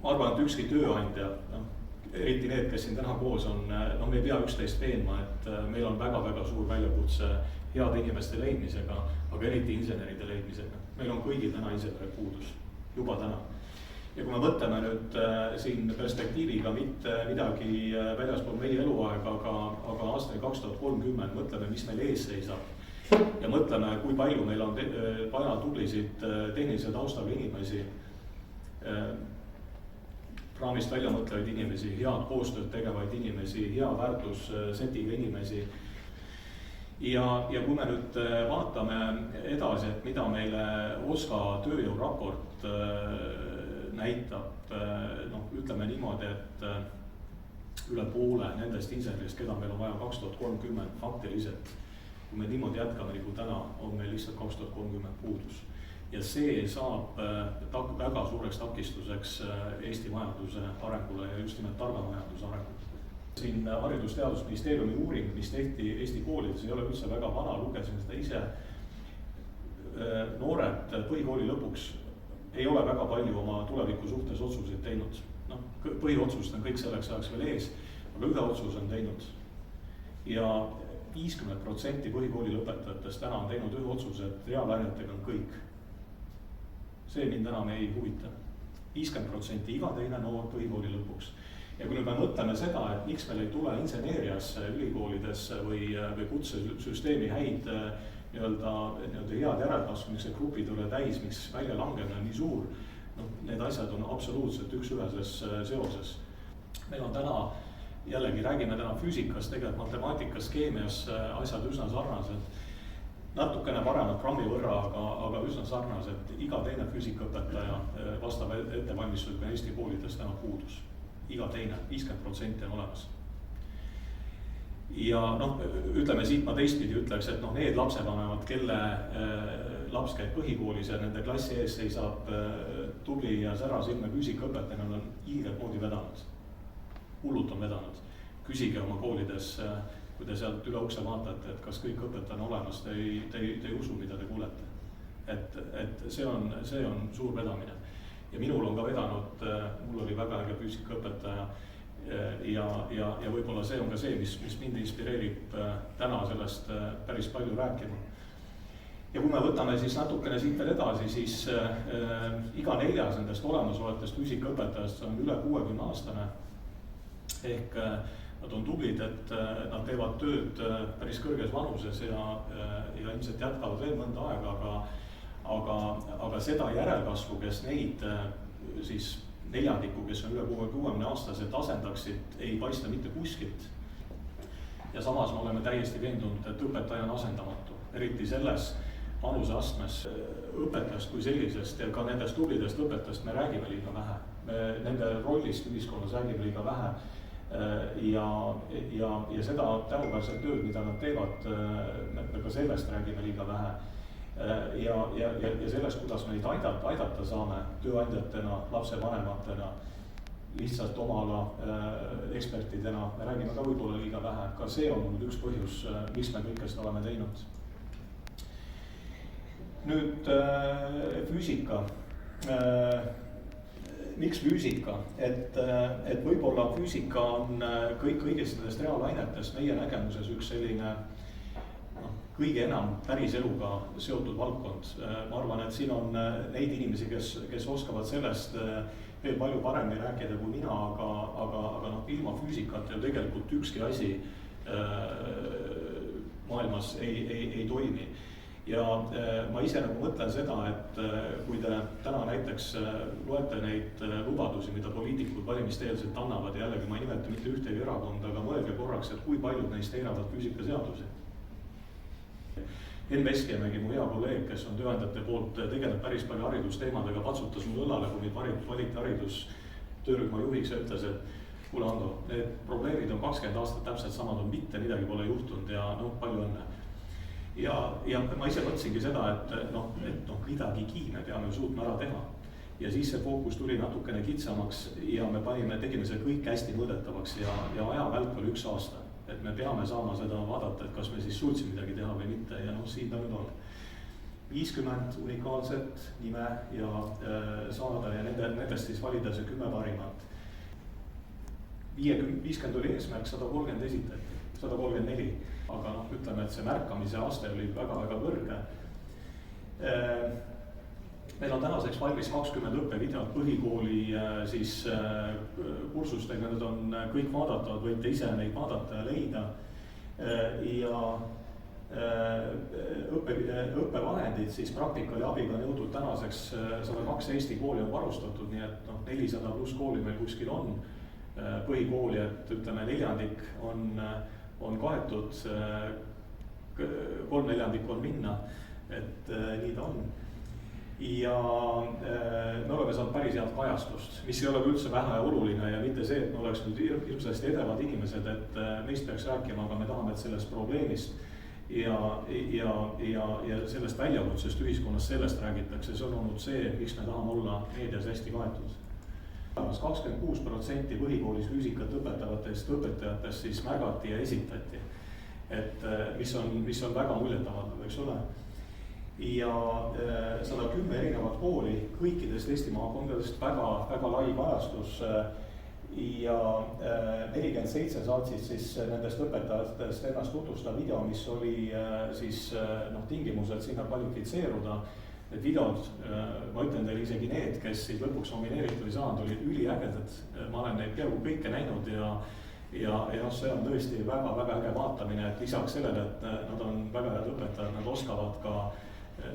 ma arvan, et ükski tööandja, eriti need, kes siin täna koos on, me ei pea üksteist veenma, et meil on väga-väga suur väljakutse heade inimeste leidmisega, aga eriti inseneride leidmisega. Meil on kõigil täna inseneride puudus, juba täna. Ja kui me mõtleme nüüd siin perspektiiviga mitte midagi väljaspool meie eluaega, aga aastani 2030 mõtleme, mis meil ees seisab ja mõtleme, kui palju meil on vaja tublisid tehnilise taustaga inimesi, raamist välja mõtlevaid inimesi, head koostööd tegevaid inimesi, hea väärtussetiga inimesi. Ja kui me nüüd vaatame edasi, et mida meile OSKA tööjõuraport näitab, ütleme niimoodi, et üle poole nendest insenerist, keda meil on vaja 2030 faktiliselt, kui me niimoodi jätkame nagu täna, on meil lihtsalt 2030 puudus. Ja see saab väga suureks takistuseks Eesti majanduse arengule ja just nimelt targa majanduse arengule. Siin Haridus- ja Teadusministeeriumi uuring, mis tehti Eesti koolides, ei ole üldse väga vana, lugesin seda ise. Noored põhikooli lõpuks ei ole väga palju oma tuleviku suhtes otsuseid teinud. Põhiotsust on kõik selleks ajaks veel ees, aga ühe otsuse on teinud. Ja 50% põhikooli lõpetajatest täna on teinud ühe otsuse, et reaalainetega on kõik. See mind enam ei huvita. 50% iga teine noor põhikooli lõpuks. Ja kui nüüd me mõtleme seda, et miks meil ei tule inseneeriasse, ülikoolidesse või kutsesüsteemi häid head järelkasvu, miks see grupid ole täis, miks välja langemine on nii suur, need asjad on absoluutselt üks-üheses seoses. Meil on täna, jällegi räägime täna füüsikast, tegelikult matemaatikas, keemias asjad üsna sarnased. Natukene paremad grammi võrra, aga üsna sarnased. Iga teine füüsikaõpetaja vastav ettevalmistusel ka Eesti koolides täna puudus. Iga teine, 50% on olemas. Ja ütleme siit ma teistpidi ütleks, et need lapsevanemad, kelle laps käib põhikoolis ja nende klassi ees seisab tubli ja särasilme füüsikaõpetajana, on hiilgelt moodi vedanud. Hullult on vedanud. Küsige oma koolides, kui te sealt üle ukse vaatate, et kas kõik õpetajad on olemas, te ei usu, mida te kuulete. Et see on suur vedamine. Ja minul on ka vedanud, mul oli väga äge füüsikaõpetaja ja võib-olla see on ka see, mis mind inspireerib täna sellest päris palju rääkima. Ja kui me võtame siis natukene siit veel edasi, siis iga neljas nendest olemasolevatest füüsikaõpetajast on üle 60-aastane. Ehk nad on tublid, et nad teevad tööd päris kõrges vanuses ja ilmselt jätkavad veel mõnda aega, aga seda järelkasvu, kes neid siis neljandiku, kes on üle 60-aastased asendaksid, ei paista mitte kuskilt. Ja samas me oleme täiesti veendunud, et õpetaja on asendamatu, eriti selles vanuseastmes õpetajast kui sellisest ja ka nendest tublidest õpetajast me räägime liiga vähe. Nende rollist ühiskonnas räägime liiga vähe ja seda tänuväärset tööd, mida nad teevad, me ka sellest räägime liiga vähe. Ja sellest, kuidas me neid aidata saame tööandjatena, lapsevanematena, lihtsalt oma ala ekspertidena, me räägime ka võib-olla liiga vähe, ka see on olnud üks põhjus, miks me kõike seda oleme teinud. Nüüd füüsika. Miks füüsika? Et võib-olla füüsika on kõigest nendest reaalainetest meie nägemuses üks selline kõige enam päris eluga seotud valdkond. Ma arvan, et siin on neid inimesi, kes oskavad sellest veel palju paremini rääkida kui mina, aga ilma füüsikata ju tegelikult ükski asi maailmas ei toimi. Ja ma ise mõtlen seda, et kui te täna näiteks loete neid lubadusi, mida poliitikud valimisteelselt annavad, jällegi ma ei nimeta mitte ühtegi erakonda, aga mõelge korraks, et kui paljud neist eiravad füüsikaseadusi. Enn Veskimägi, mu hea kolleeg, kes on tööandjate poolt tegeleb päris palju haridusteemadega, patsutas mul õllale, kui meid valiti haridustöörühma juhiks ja ütles, et kuule Ando, need probleemid on 20 aastat täpselt samad, on mitte midagi pole juhtunud ja palju õnne. Ja ma ise mõtlesingi seda, et midagigi me peame suutma ära teha. Ja siis see fookus tuli natukene kitsamaks ja me tegime see kõik hästi mõõdetavaks ja ajavälp oli 1 aasta. Et me peame saama seda vaadata, et kas me siis suutsin midagi teha või mitte ja siin ta nüüd on. 50 unikaalset nime ja saada ja nendest siis valida see 10 parimat. 50 oli eesmärk, 130 esitati, 134, aga ütleme, et see märkamise aste oli väga-väga kõrge. Meil on tänaseks valmis 20 õppevideot põhikooli siis kursustega, need on kõik vaadatavad, võite ise neid vaadata ja leida. Ja õppevahendid siis praktikali abiga on jõudnud tänaseks 102 Eesti kooli on varustatud, nii et 400 pluss kooli meil kuskil on põhikooli, et ütleme 1/4 on kaetud, 3/4 on minna, et nii ta on. Ja me oleme saanud päris head kajastust, mis ei ole üldse vähe oluline ja mitte see, et me oleks nüüd hirmsasti edevad inimesed, et meist peaks rääkima, aga me tahame, et sellest probleemist ja sellest väljakutsest ühiskonnas sellest räägitakse, see on olnud see, miks me tahame olla meedias hästi kaetud. 26% põhikoolis füüsikat õpetavatest õpetajatest siis märgati ja esitati, et mis on väga muljetavaldav, eks ole. Ja 110 erinevat kooli kõikidest Eesti maakondadest, väga lai kajastus ja 47 saatsid siis nendest õpetajatest ennast tutvustada video, mis oli siis tingimused sinna kvalifitseeruda. Need videod, ma ütlen teile isegi need, kes siis lõpuks nomineeritud ei saanud, olid üliägedad. Ma olen neid peaaegu kõike näinud ja see on tõesti väga äge vaatamine, et lisaks sellele, et nad on väga head õpetajad, nad oskavad ka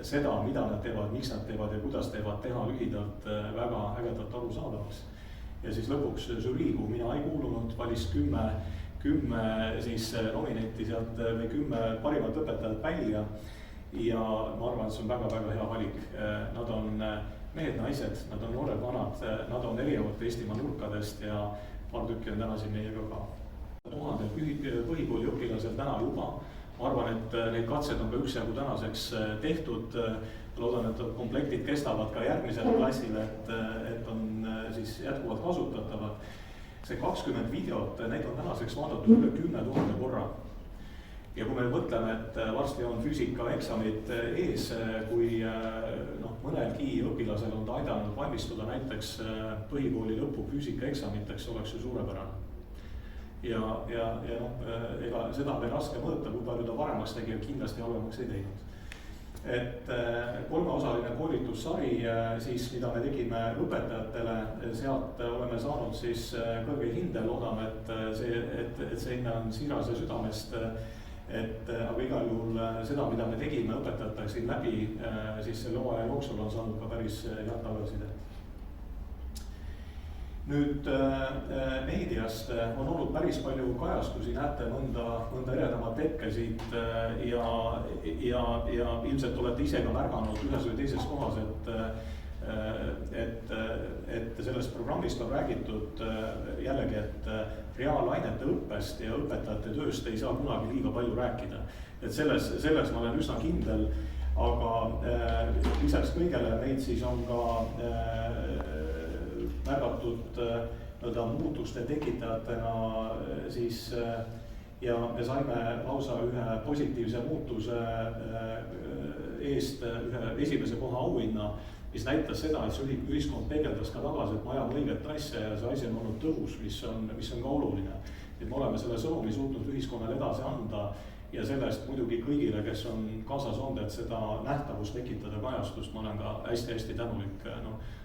seda, mida nad teevad, miks nad teevad ja kuidas teevad, teha lühidalt väga ägedalt arusaadavaks. Ja siis lõpuks žürii, kuhu mina ei kuulunud, valis 10 siis nominenti sealt või 10 parimat õpetajat välja. Ja ma arvan, et see on väga hea valik. Nad on mehed, naised, nad on noored, vanad, nad on erinevad Eestimaa nurkadest ja paar tükki on täna siin meiega ka. 1000 põhikooli õpilasel täna juba. Ma arvan, et need katsed on ka üksjagu tänaseks tehtud. Loodan, et komplektid kestavad ka järgmisel klassil, et on siis jätkuvalt kasutatavad. See 20 videot, neid on tänaseks vaadatud üle 10 000 korra. Ja kui me mõtleme, et varsti on füüsikaeksamid ees, kui mõnelgi õpilasel on ta aidanud valmistuda näiteks põhikooli lõpu füüsikaeksamiteks, oleks ju suurepärane. Ja ega seda veel raske mõõta, kui palju ta paremaks tegi, kindlasti halvemaks ei teinud. Et 3-osaline koolitussari, siis mida me tegime õpetajatele, sealt oleme saanud siis kõrge hinde, loodame, et see hinne on siiras ja südamest. Aga igal juhul seda, mida me tegime õpetajatele siin läbi, siis selle hooaja jooksul on saanud ka päris head tagasisidet. Nüüd meediast on olnud päris palju kajastusi, näete mõnda eredamat hetke siit ja ilmselt olete ise ka märganud ühes või teises kohas, et sellest programmist on räägitud jällegi, et reaalainete õppest ja õpetajate tööst ei saa kunagi liiga palju rääkida. Et selles ma olen üsna kindel, aga lisaks kõigele meid siis on ka märgatud muutuste tekitajatena siis ja me saime lausa ühe positiivse muutuse eest ühe esimese koha auhinna, mis näitas seda, et see ühiskond peegeldas ka tagasi, et me ajame õiget asja ja see asi on olnud tõhus, mis on ka oluline. Et me oleme selle sõnumi suutnud ühiskonnale edasi anda ja sellest muidugi kõigile, kes on kaasas olnud, et seda nähtavust tekitada kajastust, ma olen ka hästi tänulik.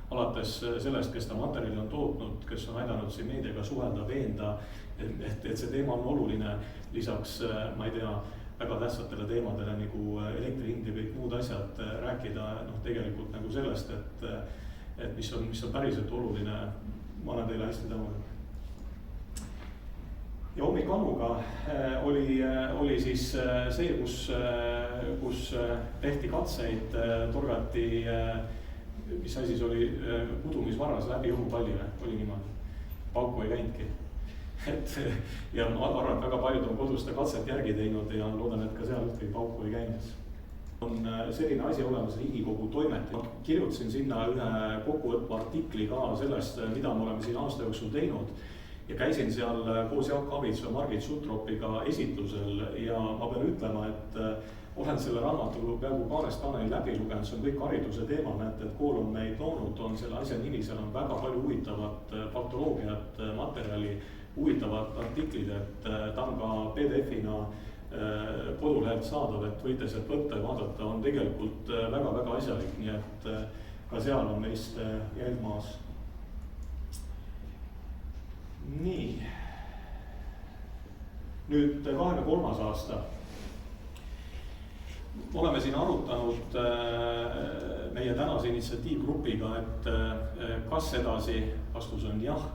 Alates sellest, kes ta materjali on tootnud, kes on aidanud siin meediaga suhelda, veenda, et see teema on oluline, lisaks, ma ei tea, väga tähtsatele teemadele nagu elektrihind ja kõik muud asjad rääkida tegelikult nagu sellest, et mis on päriselt oluline, ma olen teile hästi tänulik. Ja hommikuammuga oli siis see, kus tehti katseid, torgati, mis asi see oli, kudumisvarras läbi õhupallile, oli niimoodi, pauku ei käinudki. Ja ma arvan, et väga paljud on kodus seda katset järgi teinud ja loodan, et ka seal ühtegi pauku ei käinud. On selline asi olemas Riigikogu toimet. Kirjutasin sinna ühe kokkuvõtva artikli ka sellest, mida me oleme siin aasta jooksul teinud. Ja käisin seal koos Jaak Avitsu ja Margit Sutropiga esitlusel ja ma pean ütlema, et olen selle raamatu peaaegu kaanest kaaneni läbi lugenud, see on kõik hariduse teema, näete, et kool on meid loonud, on selle asja nimi, seal on väga palju huvitavat faktoloogiat, materjali, huvitavad artiklid, et ta on ka PDF-ina kodulehelt saadav, et võite sealt võtta ja vaadata, on tegelikult väga-väga asjalik, nii et ka seal on meist jälg maas. Nii. Nüüd 23. aasta. Oleme siin arutanud meie tänase initsiatiivgrupiga, et kas edasi, vastus on jah,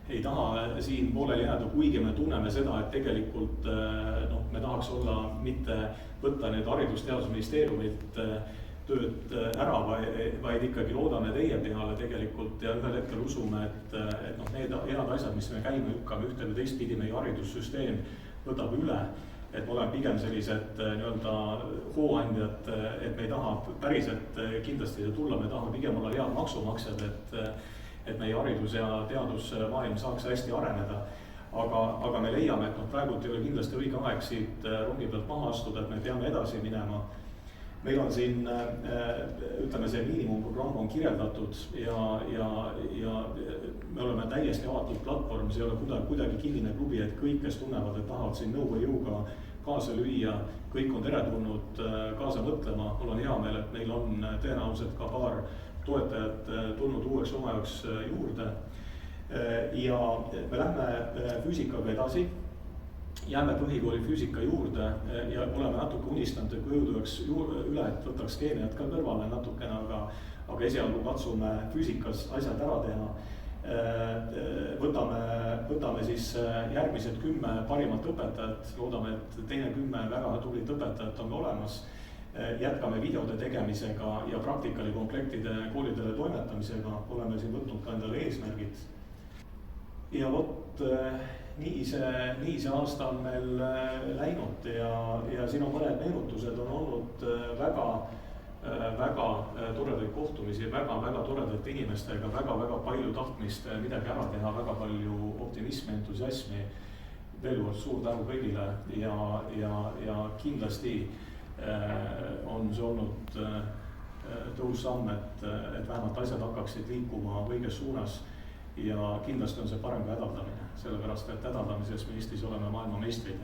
ei taha siin pooleli jääda, kuigi me tunneme seda, et tegelikult me tahaks olla mitte võtta need Haridus-Teadusministeeriumilt tööd ära, vaid ikkagi loodame teie peale tegelikult ja ühel hetkel usume, et need head asjad, mis me käime lükkame ühte või teistpidi, meie haridussüsteem võtab üle, et me oleme pigem sellised nii-öelda hooandjad, et me ei taha päriselt kindlasti tulla, me tahame pigem olla head maksumaksjad, et meie haridus- ja teadusmaailm saaks hästi areneda. Aga me leiame, et praegu ei ole kindlasti õige aeg siit rongi pealt maha astuda, et me peame edasi minema. Meil on siin, ütleme, see miinimumprogramm on kirjeldatud ja me oleme täiesti avatud platvorm, see ei ole kuidagi kinnine klubi, et kõik, kes tunnevad, et tahavad siin nõu või jõuga kaasa lüüa, kõik on teretulnud kaasa mõtlema. Mul on hea meel, et meil on tõenäoliselt ka paar toetajad tulnud uueks oma jaoks juurde. Ja me lähme füüsikaga edasi, jääme põhikooli füüsika juurde ja oleme natuke unistanud, et kui jõudu üheks üle, et võtaks keemiat ka kõrvale natukene, aga esialgu katsume füüsikas asjad ära teha. Võtame siis järgmised 10 parimat õpetajat, loodame, et teine 10 väga tublit õpetajat on olemas. Jätkame videode tegemisega ja praktikali komplektide koolidele toimetamisega, oleme siin võtnud ka endale eesmärgid. Ja vot nii see aasta on meil läinud ja siin on mõned meenutused, on olnud väga toredaid kohtumisi, väga toredate inimestega, väga palju tahtmist midagi ära teha, väga palju optimismi, entusiasmi. Veel kord suur tänu kõigile ja kindlasti on see olnud tõus samm, et vähemalt asjad hakkaksid liikuma õiges suunas ja kindlasti on see parem kui hädaldamine, sellepärast et hädaldamises me Eestis oleme maailma meistrid.